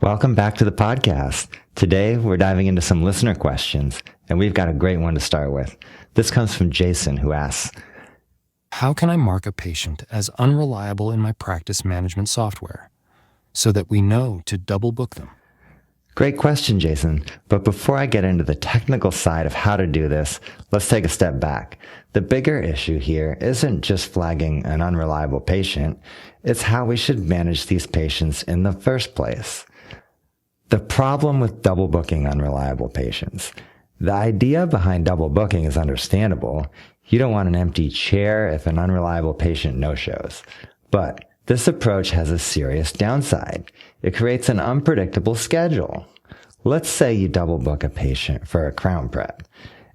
Welcome back to the podcast. Today, we're diving into some listener questions, and we've got a great one to start with. This comes from Jason, who asks, how can I mark a patient as unreliable in my practice management software so that we know to double book them? Great question, Jason. But before I get into the technical side of how to do this, let's take a step back. The bigger issue here isn't just flagging an unreliable patient. It's how we should manage these patients in the first place. The problem with double booking unreliable patients. The idea behind double booking is understandable. You don't want an empty chair if an unreliable patient no-shows. But this approach has a serious downside. It creates an unpredictable schedule. Let's say you double book a patient for a crown prep.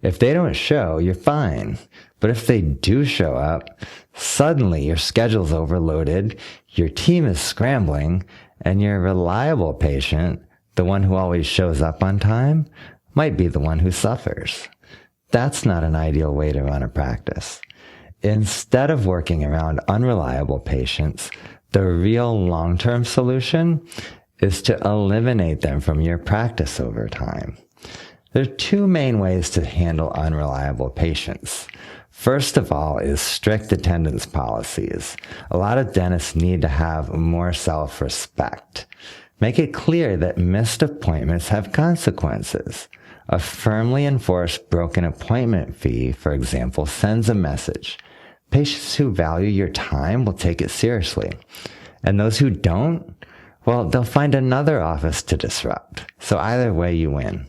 If they don't show, you're fine. But if they do show up, suddenly your schedule's overloaded, your team is scrambling, and your reliable patient, the one who always shows up on time, might be the one who suffers. That's not an ideal way to run a practice. Instead of working around unreliable patients, the real long-term solution is to eliminate them from your practice over time. There are two main ways to handle unreliable patients. First of all is strict attendance policies. A lot of dentists need to have more self-respect. Make it clear that missed appointments have consequences. A firmly enforced broken appointment fee, for example, sends a message. Patients who value your time will take it seriously. And those who don't, well, they'll find another office to disrupt. So either way, you win.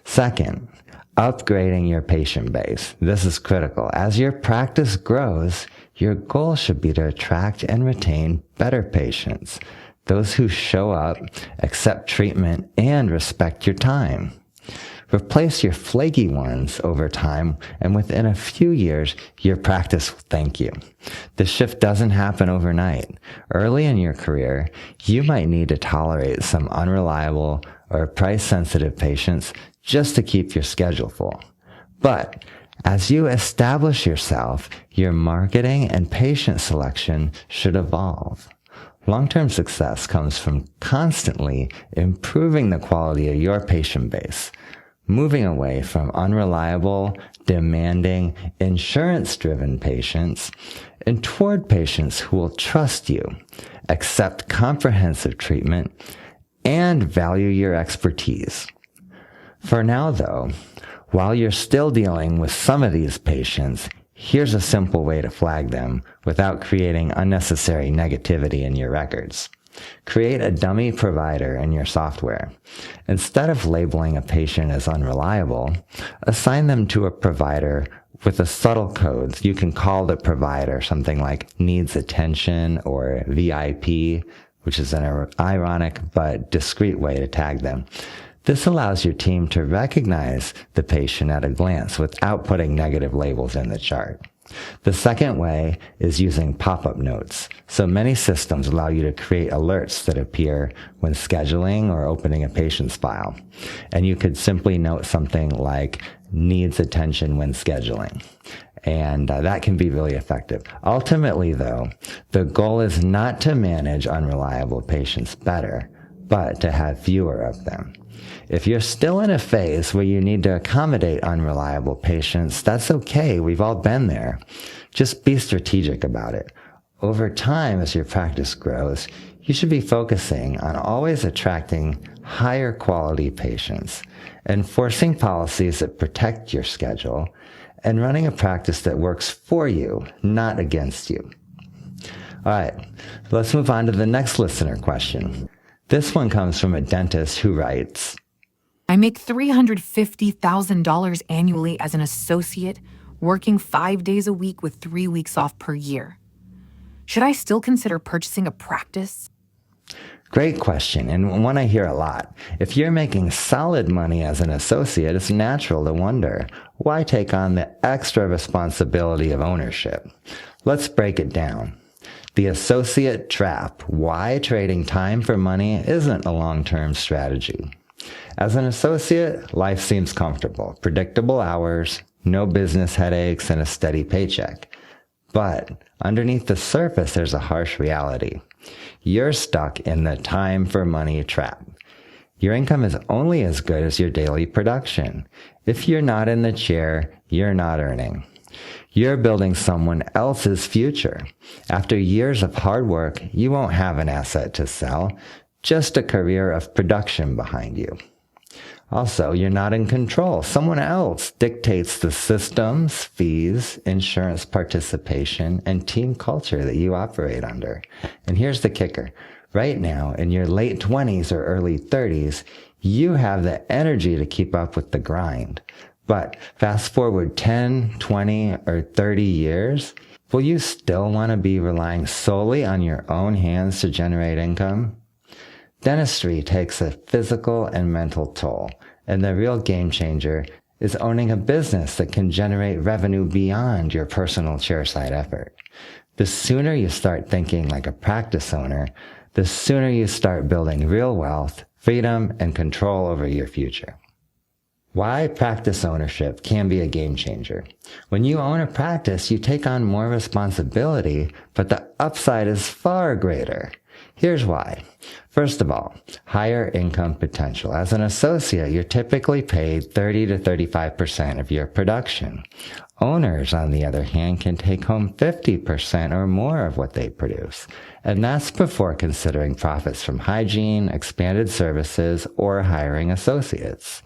Second, upgrading your patient base. This is critical. As your practice grows, your goal should be to attract and retain better patients. Those who show up, accept treatment, and respect your time. Replace your flaky ones over time, and within a few years, your practice will thank you. The shift doesn't happen overnight. Early in your career, you might need to tolerate some unreliable or price-sensitive patients just to keep your schedule full. But as you establish yourself, your marketing and patient selection should evolve. Long-term success comes from constantly improving the quality of your patient base, moving away from unreliable, demanding, insurance-driven patients and toward patients who will trust you, accept comprehensive treatment, and value your expertise. For now, though, while you're still dealing with some of these patients, here's a simple way to flag them without creating unnecessary negativity in your records. Create a dummy provider in your software. Instead of labeling a patient as unreliable, assign them to a provider with a subtle code. You can call the provider something like needs attention or VIP, which is an ironic but discreet way to tag them. This allows your team to recognize the patient at a glance without putting negative labels in the chart. The second way is using pop-up notes. So many systems allow you to create alerts that appear when scheduling or opening a patient's file. And you could simply note something like needs attention when scheduling. And that can be really effective. Ultimately, though, the goal is not to manage unreliable patients better, but to have fewer of them. If you're still in a phase where you need to accommodate unreliable patients, that's okay. We've all been there. Just be strategic about it. Over time, as your practice grows, you should be focusing on always attracting higher quality patients, enforcing policies that protect your schedule, and running a practice that works for you, not against you. All right, let's move on to the next listener question. This one comes from a dentist who writes, I make $350,000 annually as an associate, working 5 days a week with 3 weeks off per year. Should I still consider purchasing a practice? Great question, and one I hear a lot. If you're making solid money as an associate, it's natural to wonder, why take on the extra responsibility of ownership? Let's break it down. The associate trap, why trading time for money isn't a long-term strategy. As an associate, life seems comfortable, predictable hours, no business headaches, and a steady paycheck. But underneath the surface, there's a harsh reality. You're stuck in the time for money trap. Your income is only as good as your daily production. If you're not in the chair, you're not earning. You're building someone else's future. After years of hard work, you won't have an asset to sell, just a career of production behind you. Also, you're not in control. Someone else dictates the systems, fees, insurance participation, and team culture that you operate under. And here's the kicker. Right now, in your late 20s or early 30s, you have the energy to keep up with the grind. But fast forward 10, 20, or 30 years, will you still want to be relying solely on your own hands to generate income? Dentistry takes a physical and mental toll, and the real game changer is owning a business that can generate revenue beyond your personal chairside effort. The sooner you start thinking like a practice owner, the sooner you start building real wealth, freedom, and control over your future. Why practice ownership can be a game changer. When you own a practice, you take on more responsibility, but the upside is far greater. Here's why. First of all, higher income potential. As an associate, you're typically paid 30 to 35% of your production. Owners, on the other hand, can take home 50% or more of what they produce. And that's before considering profits from hygiene, expanded services, or hiring associates.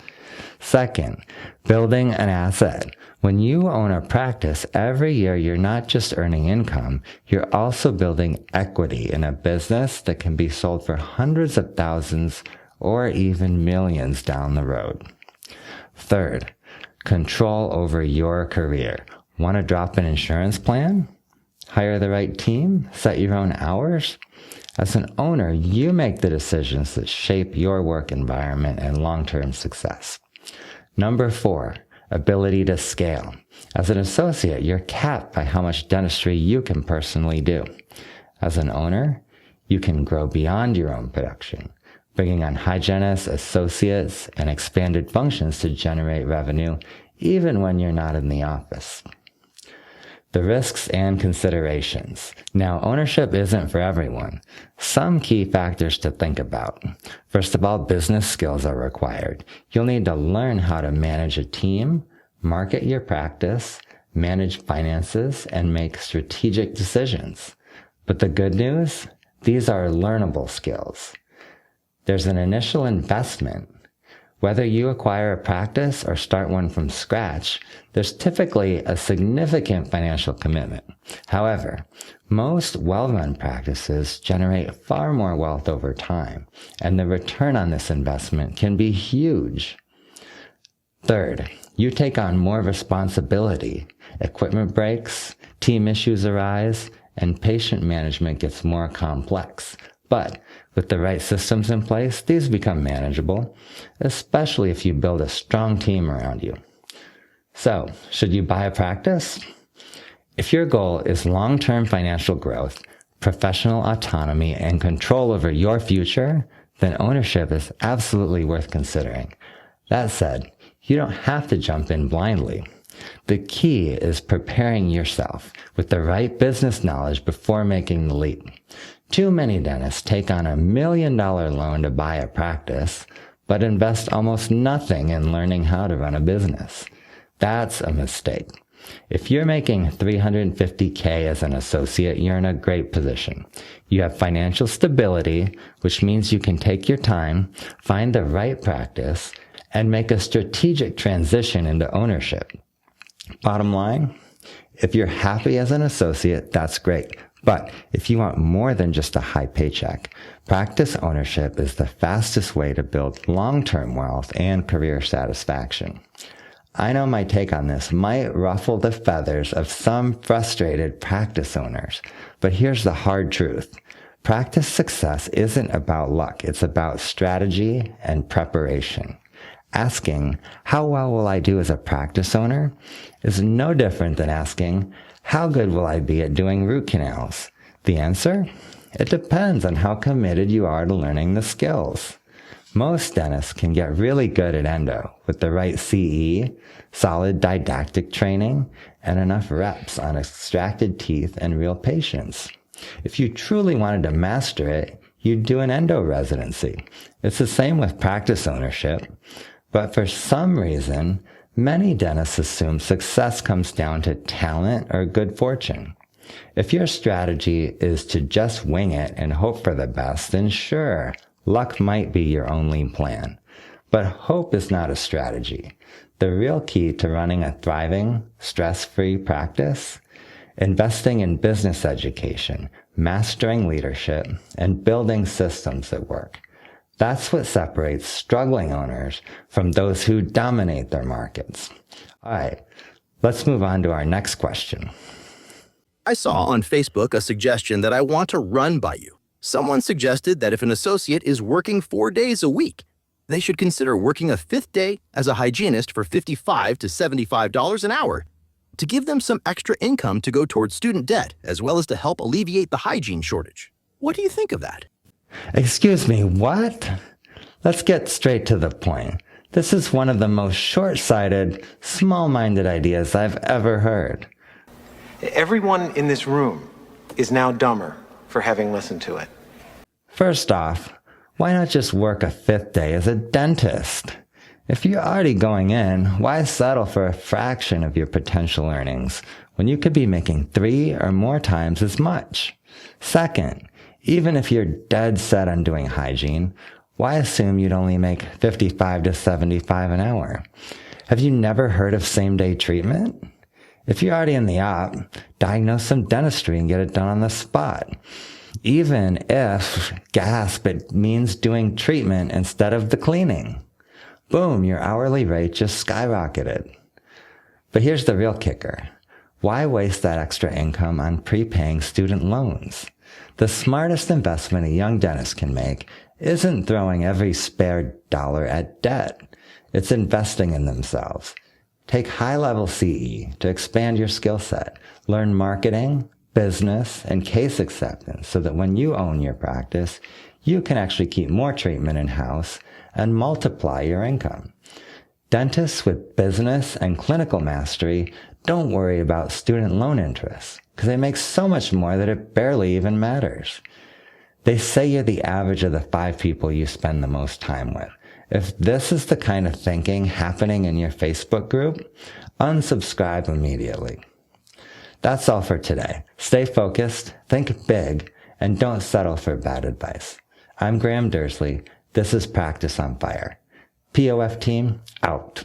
Second, building an asset. When you own a practice, every year you're not just earning income, you're also building equity in a business that can be sold for hundreds of thousands or even millions down the road. Third, control over your career. Want to drop an insurance plan? Hire the right team? Set your own hours? As an owner, you make the decisions that shape your work environment and long-term success. Number 4, ability to scale. As an associate, you're capped by how much dentistry you can personally do. As an owner, you can grow beyond your own production, bringing on hygienists, associates, and expanded functions to generate revenue, even when you're not in the office. The risks and considerations. Now, ownership isn't for everyone. Some key factors to think about. First of all, business skills are required. You'll need to learn how to manage a team, market your practice, manage finances, and make strategic decisions. But the good news? These are learnable skills. There's an initial investment. Whether you acquire a practice or start one from scratch, there's typically a significant financial commitment. However, most well-run practices generate far more wealth over time, and the return on this investment can be huge. Third, you take on more responsibility. Equipment breaks, team issues arise, and patient management gets more complex. But with the right systems in place, these become manageable, especially if you build a strong team around you. So, should you buy a practice? If your goal is long-term financial growth, professional autonomy, and control over your future, then ownership is absolutely worth considering. That said, you don't have to jump in blindly. The key is preparing yourself with the right business knowledge before making the leap. Too many dentists take on $1 million loan to buy a practice, but invest almost nothing in learning how to run a business. That's a mistake. If you're making $350K as an associate, you're in a great position. You have financial stability, which means you can take your time, find the right practice, and make a strategic transition into ownership. Bottom line, if you're happy as an associate, that's great. But if you want more than just a high paycheck, practice ownership is the fastest way to build long-term wealth and career satisfaction. I know my take on this might ruffle the feathers of some frustrated practice owners, but here's the hard truth. Practice success isn't about luck. It's about strategy and preparation. Asking, how well will I do as a practice owner, is no different than asking, how good will I be at doing root canals? The answer? It depends on how committed you are to learning the skills. Most dentists can get really good at endo with the right CE, solid didactic training, and enough reps on extracted teeth and real patients. If you truly wanted to master it, you'd do an endo residency. It's the same with practice ownership, but for some reason, many dentists assume success comes down to talent or good fortune. If your strategy is to just wing it and hope for the best, then sure, luck might be your only plan. But hope is not a strategy. The real key to running a thriving, stress-free practice, investing in business education, mastering leadership, and building systems that work. That's what separates struggling owners from those who dominate their markets. All right, let's move on to our next question. I saw on Facebook a suggestion that I want to run by you. Someone suggested that if an associate is working 4 days a week, they should consider working a 5th day as a hygienist for $55 to $75 an hour to give them some extra income to go towards student debt, as well as to help alleviate the hygiene shortage. What do you think of that? Excuse me, what? Let's get straight to the point. This is one of the most short-sighted, small-minded ideas I've ever heard. Everyone in this room is now dumber for having listened to it. First off, why not just work a 5th day as a dentist? If you're already going in, why settle for a fraction of your potential earnings when you could be making 3 or more times as much? Second, even if you're dead set on doing hygiene, why assume you'd only make $55 to $75 an hour? Have you never heard of same-day treatment? If you're already in the op, diagnose some dentistry and get it done on the spot. Even if, gasp, it means doing treatment instead of the cleaning. Boom, your hourly rate just skyrocketed. But here's the real kicker. Why waste that extra income on prepaying student loans? The smartest investment a young dentist can make isn't throwing every spare dollar at debt. It's investing in themselves. Take high-level CE to expand your skill set. Learn marketing, business, and case acceptance so that when you own your practice, you can actually keep more treatment in-house and multiply your income. Dentists with business and clinical mastery don't worry about student loan interest because they make so much more that it barely even matters. They say you're the average of the 5 people you spend the most time with. If this is the kind of thinking happening in your Facebook group, unsubscribe immediately. That's all for today. Stay focused, think big, and don't settle for bad advice. I'm Graham Dursley. This is Practice on Fire. POF team, out.